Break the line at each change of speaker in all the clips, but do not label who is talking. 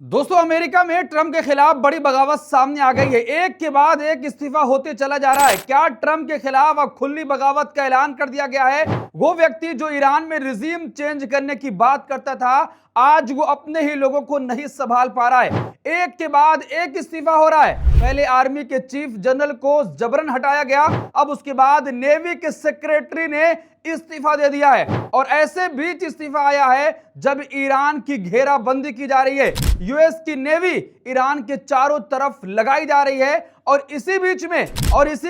दोस्तों, अमेरिका में ट्रंप के खिलाफ बड़ी बगावत सामने आ गई है। एक के बाद एक इस्तीफा होते चला जा रहा है। क्या ट्रंप के खिलाफ अब खुली बगावत का ऐलान कर दिया गया है? वो व्यक्ति जो ईरान में रिजीम चेंज करने की बात करता था, आज वो अपने ही लोगों को नहीं संभाल पा रहा है। एक के बाद एक इस्तीफा हो रहा है। पहले आर्मी के चीफ जनरल को जबरन हटाया गया, अब उसके बाद नेवी के सेक्रेटरी ने इस्तीफा दे दिया है। और ऐसे बीच इस्तीफा आया है जब ईरान की घेराबंदी की जा रही है। यूएस की नेवी ईरान के चारों तरफ लगाई जा रही है और इसी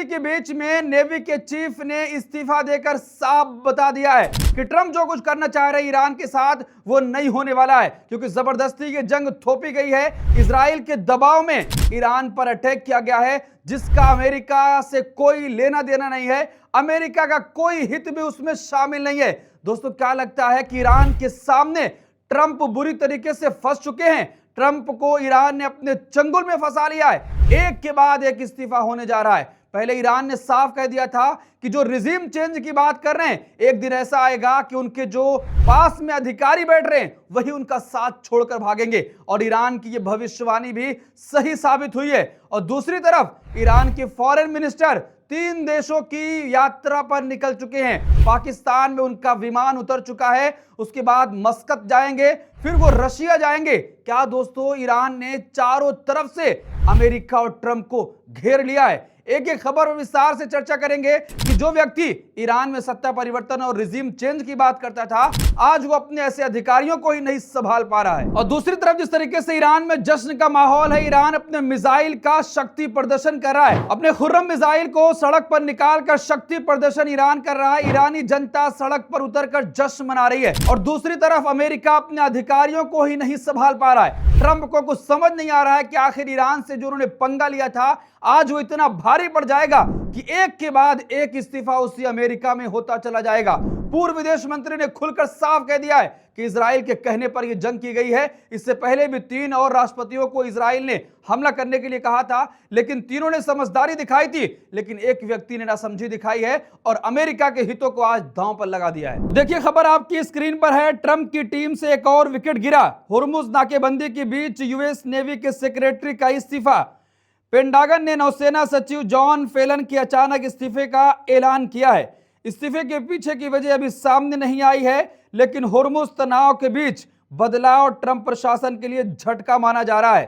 के बीच में नेवी के चीफ ने इस्तीफा देकर साफ बता दिया है कि ट्रंप जो कुछ करना चाह रहे हैं ईरान के साथ वो नहीं होने वाला है, क्योंकि जबरदस्ती की जंग थोपी गई है। इजराइल के दबाव में ईरान पर अटैक किया गया है, जिसका अमेरिका से कोई लेना देना नहीं है। अमेरिका का कोई हित भी उसमें शामिल नहीं है। दोस्तों, क्या लगता है कि ईरान के सामने ट्रंप बुरी तरीके से फंस चुके हैं? ट्रंप को ईरान ने अपने चंगुल में फंसा लिया है। एक के बाद एक इस्तीफा होने जा रहा है। पहले ईरान ने साफ कह दिया था कि जो रिजीम चेंज की बात कर रहे हैं, एक दिन ऐसा आएगा कि उनके जो पास में अधिकारी बैठ रहे हैं वही उनका साथ छोड़कर भागेंगे। और ईरान की यह भविष्यवाणी भी सही साबित हुई है। और दूसरी तरफ ईरान के फॉरेन मिनिस्टर 3 देशों की यात्रा पर निकल चुके हैं। पाकिस्तान में उनका विमान उतर चुका है, उसके बाद मस्कत जाएंगे, फिर वो रशिया जाएंगे। क्या दोस्तों, ईरान ने चारों तरफ से अमेरिका और ट्रंप को घेर लिया है। एक एक खबर और विस्तार से चर्चा करेंगे कि जो व्यक्ति ईरान में सत्ता परिवर्तन और रिजीम चेंज की बात करता था, आज वो अपने ऐसे अधिकारियों को ही नहीं संभाल पा रहा है। और दूसरी तरफ जिस तरीके से ईरान में जश्न का माहौल है, ईरान अपने मिसाइल का शक्ति प्रदर्शन कर रहा है। अपने खुर्रम मिसाइल को सड़क पर निकालकर शक्ति प्रदर्शन ईरान कर रहा है। ईरानी जनता सड़क पर उतरकर जश्न मना रही है। और दूसरी तरफ अमेरिका अपने अधिकारियों को ही नहीं संभाल पा रहा है। ट्रंप को कुछ समझ नहीं आ रहा है कि आखिर ईरान से जो उन्होंने पंगा लिया था, आज वो इतना भारी पड़ जाएगा कि एक के बाद एक इस्तीफा उसी अमेरिका में होता चला जाएगा। पूर्व विदेश मंत्री ने खुलकर साफ कह दिया है कि इजराइल के कहने पर यह जंग की गई है। इससे पहले भी 3 और राष्ट्रपतियों को इजराइल ने हमला करने के लिए कहा था, लेकिन तीनों ने समझदारी दिखाई थी, लेकिन एक व्यक्ति ने नासमझी दिखाई है और अमेरिका के हितों को आज दांव पर लगा दिया है। देखिए, खबर आपकी स्क्रीन पर है। ट्रंप की टीम से एक और विकेट गिरा। हुर्मुज नाकेबंदी के बीच यूएस नेवी के सेक्रेटरी का इस्तीफा। पेंटागन ने नौसेना सचिव जॉन फेलन के अचानक इस्तीफे का ऐलान किया है। इस्तीफे के पीछे की वजह अभी सामने नहीं आई है, लेकिन हुर्मुज तनाव के बीच बदलाव ट्रंप प्रशासन के लिए झटका माना जा रहा है।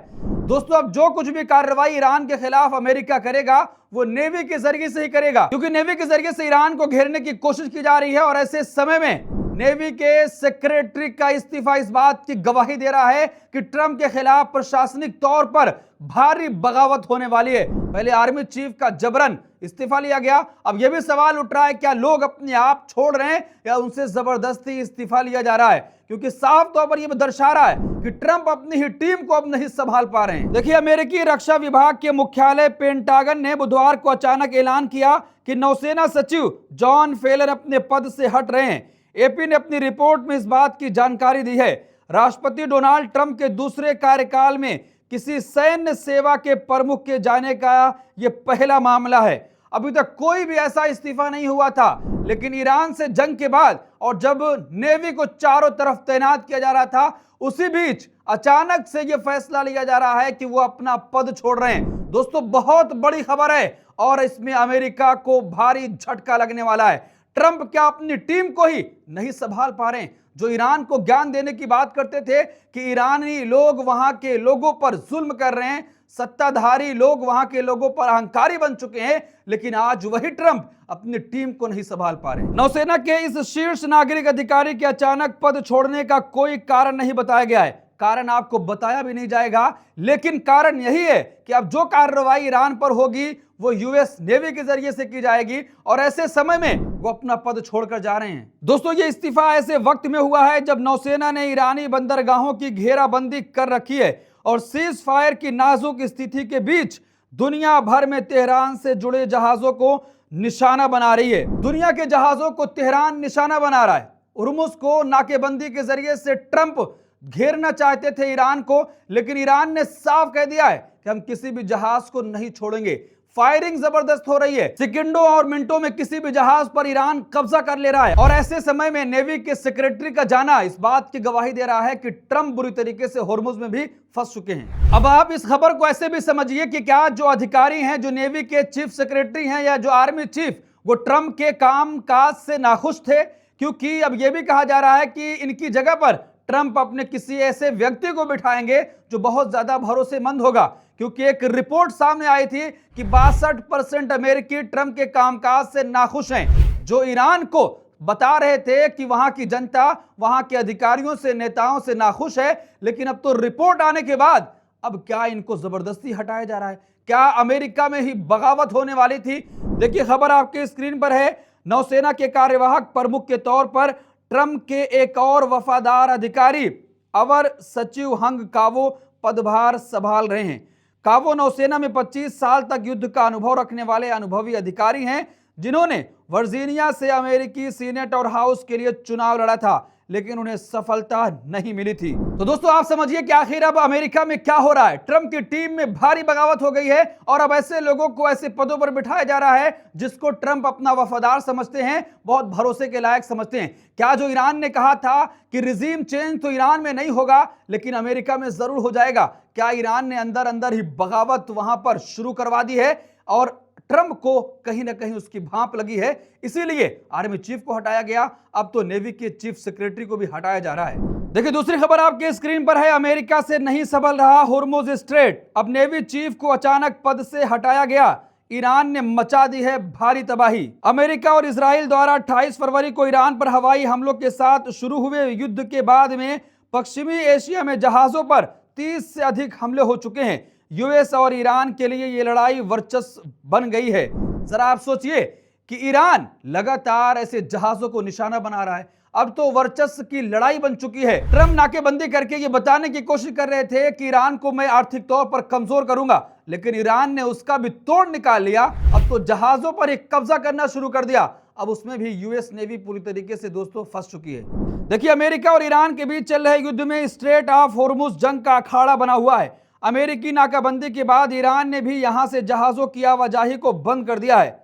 दोस्तों, अब जो कुछ भी कार्रवाई ईरान के खिलाफ अमेरिका करेगा वो नेवी के जरिए से ही करेगा, क्योंकि नेवी के जरिए से ईरान को घेरने की कोशिश की जा रही है। और ऐसे समय में नेवी के सेक्रेटरी का इस्तीफा इस बात की गवाही दे रहा है कि ट्रंप के खिलाफ प्रशासनिक तौर पर भारी बगावत होने वाली है। पहले आर्मी चीफ का जबरन इस्तीफा लिया गया, अब यह भी सवाल उठ रहा है क्या लोग अपने आप छोड़ रहे हैं या उनसे जबरदस्ती इस्तीफा लिया जा रहा है, क्योंकि साफ तौर पर यह दर्शा रहा है कि ट्रंप अपनी ही टीम को अब नहीं संभाल पा रहे हैं। देखिए, अमेरिकी रक्षा विभाग के मुख्यालय पेंटागन ने बुधवार को अचानक ऐलान किया कि नौसेना सचिव जॉन फेलन अपने पद से हट रहे हैं। एपी ने अपनी रिपोर्ट में इस बात की जानकारी दी है। राष्ट्रपति डोनाल्ड ट्रंप के दूसरे कार्यकाल में किसी सैन्य सेवा के प्रमुख के जाने का यह पहला मामला है। अभी तक कोई भी ऐसा इस्तीफा नहीं हुआ था, लेकिन ईरान से जंग के बाद और जब नेवी को चारों तरफ तैनात किया जा रहा था, उसी बीच अचानक से यह फैसला लिया जा रहा है कि वो अपना पद छोड़ रहे हैं। दोस्तों, बहुत बड़ी खबर है और इसमें अमेरिका को भारी झटका लगने वाला है। ट्रंप क्या अपनी टीम को ही नहीं संभाल पा रहे हैं? जो ईरान को ज्ञान देने की बात करते थे कि ईरानी लोग वहां के लोगों पर जुल्म कर रहे हैं, सत्ताधारी लोग वहां के लोगों पर अहंकारी बन चुके हैं, लेकिन आज वही ट्रंप अपनी टीम को नहीं संभाल पा रहे। नौसेना के इस शीर्ष नागरिक अधिकारी के अचानक पद छोड़ने का कोई कारण नहीं बताया गया है। कारण आपको बताया भी नहीं जाएगा, लेकिन कारण यही है कि अब जो कार्रवाई ईरान पर होगी वो यूएस नेवी के जरिए से की जाएगी और ऐसे समय में वो अपना पद छोड़कर जा रहे हैं। दोस्तों, ये इस्तीफा ऐसे वक्त में हुआ है जब नौसेना ने ईरानी बंदरगाहों की घेराबंदी कर रखी है और सीज फायर की नाजुक स्थिति के बीच दुनिया भर में तेहरान से जुड़े जहाजों को निशाना बना रही है। दुनिया के जहाजों को तेहरान निशाना बना रहा है। हुर्मुज को नाकेबंदी के जरिए से ट्रंप घेरना चाहते थे ईरान को, लेकिन ईरान ने साफ कह दिया है कि हम किसी भी जहाज को नहीं छोड़ेंगे। फायरिंग जबरदस्त हो रही है। सेकंडों और मिनटों में किसी भी जहाज पर ईरान कब्जा कर ले रहा है और ऐसे समय में नेवी के सेक्रेटरी का जाना इस बात की गवाही दे रहा है कि ट्रंप बुरी तरीके से होर्मुज में भी फंस चुके हैं। अब आप इस खबर को ऐसे भी समझिए कि क्या जो अधिकारी हैं, जो नेवी के चीफ सेक्रेटरी हैं या जो आर्मी चीफ, वो ट्रंप के काम काज से नाखुश थे, क्योंकि अब यह भी कहा जा रहा है कि इनकी जगह पर ट्रंप अपने किसी ऐसे व्यक्ति को बिठाएंगे जो बहुत ज्यादा भरोसेमंद होगा। क्योंकि एक रिपोर्ट सामने आई थी कि 62% अमेरिकी ट्रंप के कामकाज से नाखुश हैं, जो ईरान को बता रहे थे कि वहां की जनता वहां के अधिकारियों से, नेताओं से नाखुश है। लेकिन अब तो रिपोर्ट आने के बाद अब क्या इनको जबरदस्ती हटाया जा रहा है? क्या अमेरिका में ही बगावत होने वाली थी? देखिए, खबर आपके स्क्रीन पर है। नौसेना के कार्यवाहक प्रमुख के तौर पर ट्रंप के एक और वफादार अधिकारी अवर सचिव हंग कावो पदभार संभाल रहे हैं। कावो नौसेना में 25 साल तक युद्ध का अनुभव रखने वाले अनुभवी अधिकारी हैं, जिन्होंने वर्जीनिया से अमेरिकी सीनेट और हाउस के लिए चुनाव लड़ा था, लेकिन उन्हें सफलता नहीं मिली थी। तो दोस्तों, आप समझिए कि आखिर अब अमेरिका में क्या हो रहा है। ट्रंप की टीम में भारी बगावत हो गई है और अब ऐसे लोगों को ऐसे पदों पर बिठाया जा रहा है जिसको ट्रंप अपना वफादार समझते हैं, बहुत भरोसे के लायक समझते हैं। क्या जो ईरान ने कहा था कि रिजीम चेंज तो ईरान में नहीं होगा लेकिन अमेरिका में जरूर हो जाएगा, क्या ईरान ने अंदर अंदर ही बगावत वहां पर शुरू करवा दी है और ट्रंप को कहीं ना कहीं उसकी भांप लगी है, इसीलिए आर्मी चीफ को हटाया गया। अब तो नेवी के चीफ सेक्रेटरी को भी हटाया जा रहा है। देखिए, दूसरी खबर आपके स्क्रीन पर है। अमेरिका से नहीं संभल रहा होर्मुज स्ट्रेट, अब नेवी चीफ को अचानक पद से हटाया गया। ईरान ने मचा दी है भारी तबाही। अमेरिका और इजराइल द्वारा 28 फरवरी को ईरान पर हवाई हमलों के साथ शुरू हुए युद्ध के बाद में पश्चिमी एशिया में जहाजों पर 30 से अधिक हमले हो चुके हैं। यूएस और ईरान के लिए यह लड़ाई वर्चस्व बन गई है। जरा आप सोचिए कि ईरान लगातार ऐसे जहाजों को निशाना बना रहा है, अब तो वर्चस्व की लड़ाई बन चुकी है। ट्रंप नाकेबंदी करके ये बताने की कोशिश कर रहे थे कि ईरान को मैं आर्थिक तौर पर कमजोर करूंगा, लेकिन ईरान ने उसका भी तोड़ निकाल लिया। अब तो जहाजों पर एक कब्जा करना शुरू कर दिया। अब उसमें भी यूएस नेवी पूरी तरीके से दोस्तों फंस चुकी है। देखिए, अमेरिका और ईरान के बीच चल रहे युद्ध में स्ट्रेट ऑफ होर्मुज जंग का अखाड़ा बना हुआ है। अमेरिकी नाकाबंदी के बाद ईरान ने भी यहां से जहाजों की आवाजाही को बंद कर दिया है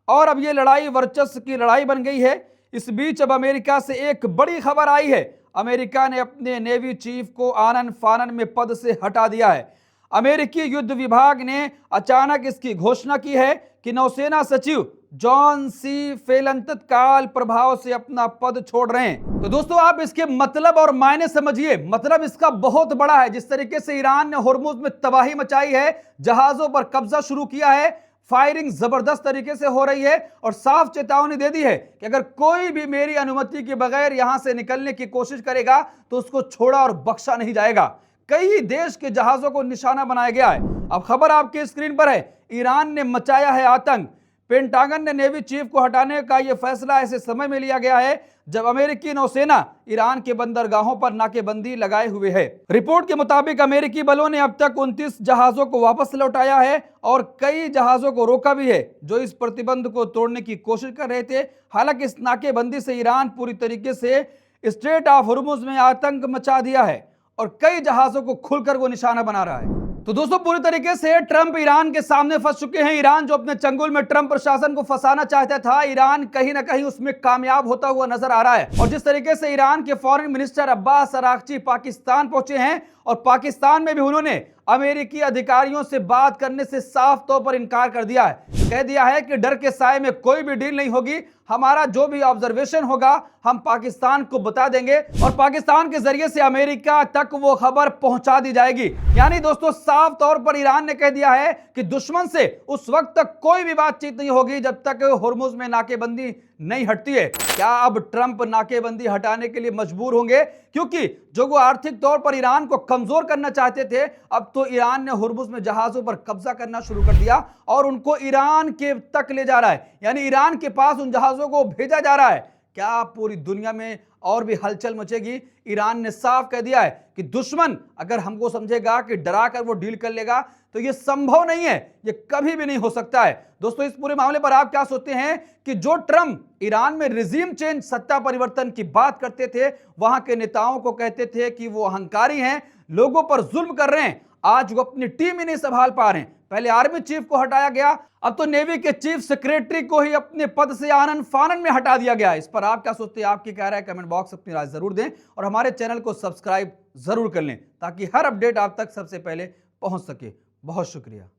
और अब यह लड़ाई वर्चस्व की लड़ाई बन गई है। इस बीच अब अमेरिका से एक बड़ी खबर आई है। अमेरिका ने अपने नेवी चीफ को आनन फानन में पद से हटा दिया है। अमेरिकी युद्ध विभाग ने अचानक इसकी घोषणा की है कि नौसेना सचिव जॉन सी फेलन तत्काल प्रभाव से अपना पद छोड़ रहे हैं। तो दोस्तों, आप इसके मतलब और मायने समझिए। मतलब इसका बहुत बड़ा है। जिस तरीके से ईरान ने होर्मुज में तबाही मचाई है, जहाजों पर कब्जा शुरू किया है, फायरिंग जबरदस्त तरीके से हो रही है और साफ चेतावनी दे दी है कि अगर कोई भी मेरी अनुमति के बगैर यहां से निकलने की कोशिश करेगा तो उसको छोड़ा और बख्शा नहीं जाएगा। कई देश के जहाजों को निशाना बनाया गया है। अब खबर आपके स्क्रीन पर है। ईरान ने मचाया है आतंक। पेंटागन ने नेवी चीफ को हटाने का यह फैसला ऐसे समय में लिया गया है जब अमेरिकी नौसेना ईरान के बंदरगाहों पर नाकेबंदी लगाए हुए है। रिपोर्ट के मुताबिक अमेरिकी बलों ने अब तक 29 जहाजों को वापस लौटाया है और कई जहाजों को रोका भी है जो इस प्रतिबंध को तोड़ने की कोशिश कर रहे थे। हालांकि इस नाकेबंदी से ईरान पूरी तरीके से स्ट्रेट ऑफ होर्मुज में आतंक मचा दिया है और कई जहाजों को खुलकर वो निशाना बना रहा है। तो दोस्तों, पूरी तरीके से ट्रंप ईरान के सामने फंस चुके हैं। ईरान जो अपने चंगुल में ट्रंप प्रशासन को फंसाना चाहता था, ईरान कहीं ना कहीं उसमें कामयाब होता हुआ नजर आ रहा है। और जिस तरीके से ईरान के foreign minister Abbas Araghchi Pakistan पहुंचे हैं और पाकिस्तान में भी उन्होंने अमेरिकी अधिकारियों से बात करने से साफ तौर पर इनकार कर दिया है। कह दिया है कि डर के साए में कोई भी डील नहीं होगी, हमारा जो भी ऑब्जर्वेशन होगा हम पाकिस्तान को बता देंगे और पाकिस्तान के जरिए से अमेरिका तक वो खबर पहुंचा दी जाएगी। यानी दोस्तों, साफ तौर पर ईरान ने कह दिया है कि दुश्मन से उस वक्त तक कोई भी बातचीत नहीं होगी जब तक होर्मुज में नाकेबंदी नहीं हटती है। क्या अब ट्रंप नाकेबंदी हटाने के लिए मजबूर होंगे? क्योंकि जो वो आर्थिक तौर पर ईरान को कमजोर करना चाहते थे, अब तो ईरान ने होर्मुज में जहाजों पर कब्जा करना शुरू कर दिया और उनको ईरान के तक ले जा रहा है। यानी ईरान के पास उन जहाजों को भेजा जा रहा है। क्या पूरी दुनिया में और भी हलचल मचेगी? ईरान ने साफ कह दिया है कि दुश्मन अगर हमको समझेगा कि डरा कर वो डील कर लेगा तो ये संभव नहीं है, ये कभी भी नहीं हो सकता है। दोस्तों, इस पूरे मामले पर आप क्या सोचते हैं कि जो ट्रंप ईरान में रिजीम चेंज, सत्ता परिवर्तन की बात करते थे, वहां के नेताओं को कहते थे कि वो अहंकारी हैं, लोगों पर जुल्म कर रहे हैं, आज वो अपनी टीम ही नहीं संभाल पा रहे हैं। पहले आर्मी चीफ को हटाया गया, अब तो नेवी के चीफ सेक्रेटरी को ही अपने पद से आनन फानन में हटा दिया गया। इस पर आप क्या सोचते हैं, आपकी क्या राय है? कमेंट बॉक्स अपनी राय जरूर दें और हमारे चैनल को सब्सक्राइब जरूर कर लें ताकि हर अपडेट आप तक सबसे पहले पहुंच सके। बहुत शुक्रिया।